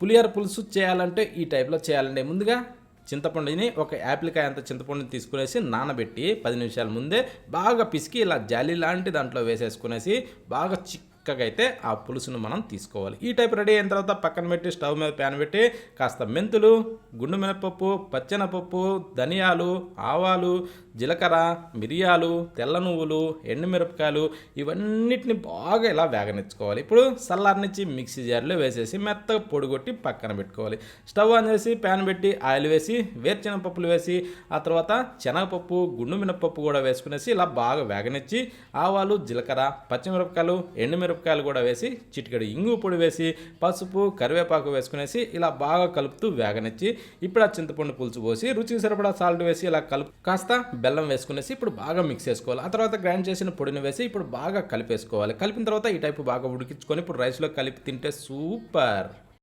పులిహోర పులుసు చేయాలంటే ఈ టైప్లో చేయాలండి. ముందుగా చింతపండుని ఒక యాపిల్కాయ అంత చింతపండుని తీసుకునేసి నానబెట్టి 10 నిమిషాల ముందే బాగా పిసికి ఇలా జాలి లాంటి దాంట్లో వేసేసుకునేసి బాగా చిక్కగా అయితే ఆ పులుసును మనం తీసుకోవాలి. ఈ టైప్ రెడీ అయిన తర్వాత పక్కన పెట్టి స్టవ్ మీద ప్యాన్ పెట్టి కాస్త మెంతులు, గుండు మినపప్పు, పచ్చెనపప్పు, ధనియాలు, ఆవాలు, జీలకర్ర, మిరియాలు, తెల్ల నువ్వులు, ఎండుమిరపకాయలు ఇవన్నిటిని బాగా ఇలా వేగనిచ్చుకోవాలి. ఇప్పుడు చల్లారనిచ్చి మిక్సీ జార్లో వేసేసి మెత్తగా పొడిగొట్టి పక్కన పెట్టుకోవాలి. స్టవ్ ఆన్ చేసి ప్యాన్ పెట్టి ఆయిల్ వేసి వేరుశనగపప్పులు వేసి ఆ తర్వాత శనగపప్పు, గుండు మినపప్పు కూడా వేసుకునేసి ఇలా బాగా వేగనిచ్చి ఆవాలు, జీలకర్ర, పచ్చిమిరపకాయలు, ఎండుమిరపకాయలు కూడా వేసి చిటికెడు ఇంగు పొడి వేసి పసుపు, కరివేపాకు వేసుకునేసి ఇలా బాగా కలుపుతూ వేగనిచ్చి ఇప్పుడు ఆ చింతపండు పులుసు పోసి రుచికి సరిపడా సాల్ట్ వేసి ఇలా కలుపు కాస్త బెల్లం వేసుకునేసి ఇప్పుడు బాగా మిక్స్ చేసుకోవాలి. ఆ తర్వాత గ్రైండ్ చేసిన పొడిని వేసి ఇప్పుడు బాగా కలిపేసుకోవాలి. కలిపిన తర్వాత ఈ టైపు బాగా ఉడికించుకొని ఇప్పుడు రైస్లో కలిపి తింటే సూపర్.